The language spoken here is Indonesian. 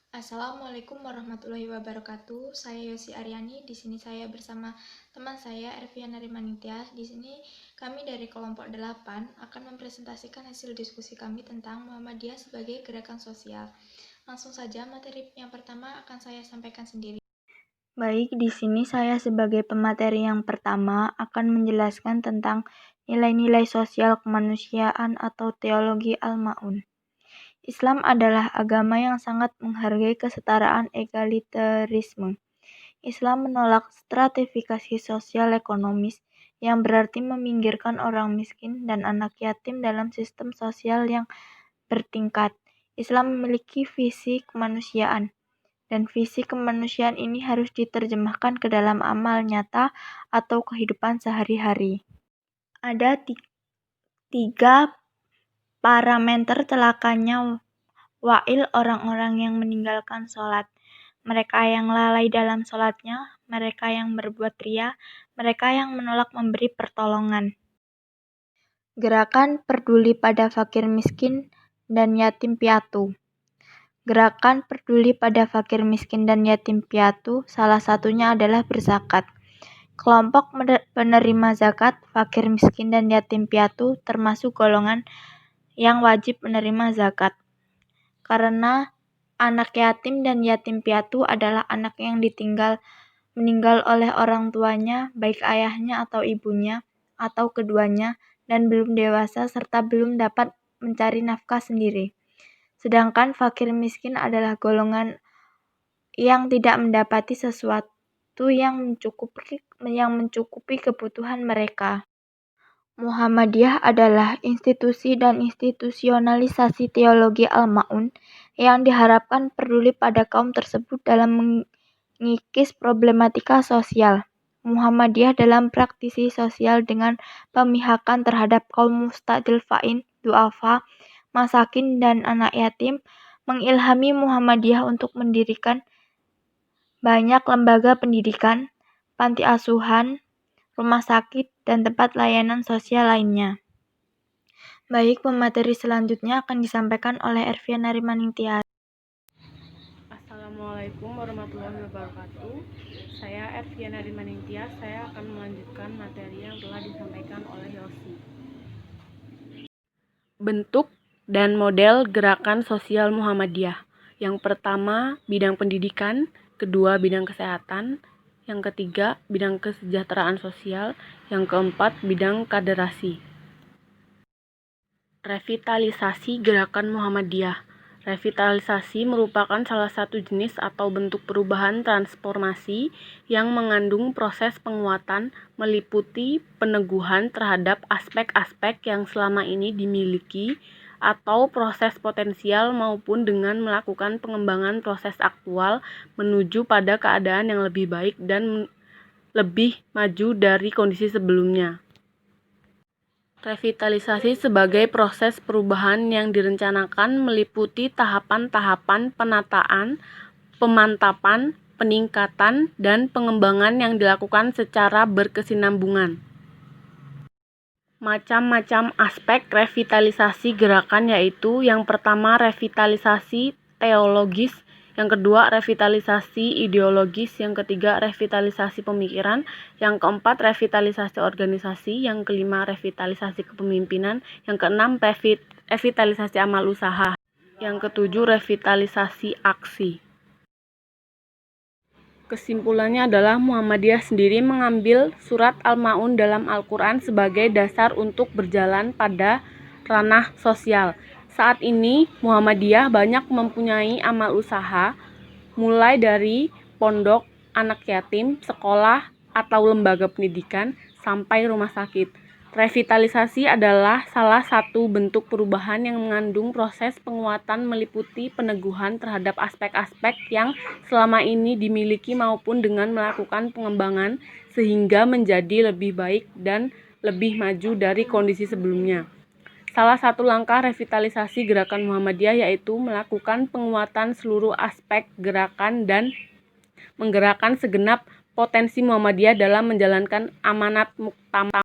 Assalamualaikum warahmatullahi wabarakatuh. Saya Yosi Aryani. Di sini saya bersama teman saya Erviana Rimaningtyas. Di sini kami dari kelompok 8 akan mempresentasikan hasil diskusi kami tentang Muhammadiyah sebagai gerakan sosial. Langsung saja materi yang pertama akan saya sampaikan sendiri. Baik, di sini saya sebagai pemateri yang pertama akan menjelaskan tentang nilai-nilai sosial kemanusiaan atau teologi Al-Ma'un. Islam adalah agama yang sangat menghargai kesetaraan egalitarisme. Islam menolak stratifikasi sosial ekonomis yang berarti meminggirkan orang miskin dan anak yatim dalam sistem sosial yang bertingkat. Islam memiliki visi kemanusiaan, dan visi kemanusiaan ini harus diterjemahkan ke dalam amal nyata atau kehidupan sehari-hari. Ada tiga parameter celakanya wa'il orang-orang yang meninggalkan sholat, mereka yang lalai dalam sholatnya, mereka yang berbuat ria, mereka yang menolak memberi pertolongan. Gerakan peduli pada fakir miskin dan yatim piatu. Gerakan peduli pada fakir miskin dan yatim piatu salah satunya adalah berzakat. Kelompok penerima zakat, fakir miskin dan yatim piatu termasuk golongan yang wajib menerima zakat. Karena anak yatim dan yatim piatu adalah anak yang meninggal oleh orang tuanya, baik ayahnya atau ibunya, atau keduanya, dan belum dewasa serta belum dapat mencari nafkah sendiri. Sedangkan fakir miskin adalah golongan yang tidak mendapati sesuatu yang mencukupi kebutuhan mereka. Muhammadiyah adalah institusi dan institusionalisasi teologi Al-Ma'un yang diharapkan peduli pada kaum tersebut dalam mengikis problematika sosial. Muhammadiyah dalam praktisi sosial dengan pemihakan terhadap kaum mustadilfain, du'afa, masakin, dan anak yatim, mengilhami Muhammadiyah untuk mendirikan banyak lembaga pendidikan, panti asuhan, rumah sakit, dan tempat layanan sosial lainnya. Baik, pemateri selanjutnya akan disampaikan oleh Erviana Rimaningtyas. Assalamualaikum warahmatullahi wabarakatuh. Saya Erviana Rimaningtyas. Saya akan melanjutkan materi yang telah disampaikan oleh Yosi. Bentuk dan model gerakan sosial Muhammadiyah. Yang pertama, bidang pendidikan. Kedua, bidang kesehatan. Yang ketiga, bidang kesejahteraan sosial. Yang keempat, bidang kaderasi. Revitalisasi gerakan Muhammadiyah. Revitalisasi merupakan salah satu jenis atau bentuk perubahan transformasi yang mengandung proses penguatan meliputi peneguhan terhadap aspek-aspek yang selama ini dimiliki atau proses potensial maupun dengan melakukan pengembangan proses aktual menuju pada keadaan yang lebih baik dan lebih maju dari kondisi sebelumnya. Revitalisasi sebagai proses perubahan yang direncanakan meliputi tahapan-tahapan penataan, pemantapan, peningkatan, dan pengembangan yang dilakukan secara berkesinambungan. Macam-macam aspek revitalisasi gerakan yaitu yang pertama revitalisasi teologis, yang kedua revitalisasi ideologis, yang ketiga revitalisasi pemikiran, yang keempat revitalisasi organisasi, yang kelima revitalisasi kepemimpinan, yang keenam revitalisasi amal usaha, yang ketujuh revitalisasi aksi. Kesimpulannya adalah Muhammadiyah sendiri mengambil surat Al-Ma'un dalam Al-Quran sebagai dasar untuk berjalan pada ranah sosial. Saat ini Muhammadiyah banyak mempunyai amal usaha, mulai dari pondok, anak yatim, sekolah atau lembaga pendidikan, sampai rumah sakit. Revitalisasi adalah salah satu bentuk perubahan yang mengandung proses penguatan meliputi peneguhan terhadap aspek-aspek yang selama ini dimiliki maupun dengan melakukan pengembangan sehingga menjadi lebih baik dan lebih maju dari kondisi sebelumnya. Salah satu langkah revitalisasi gerakan Muhammadiyah yaitu melakukan penguatan seluruh aspek gerakan dan menggerakkan segenap potensi Muhammadiyah dalam menjalankan amanat muktamar.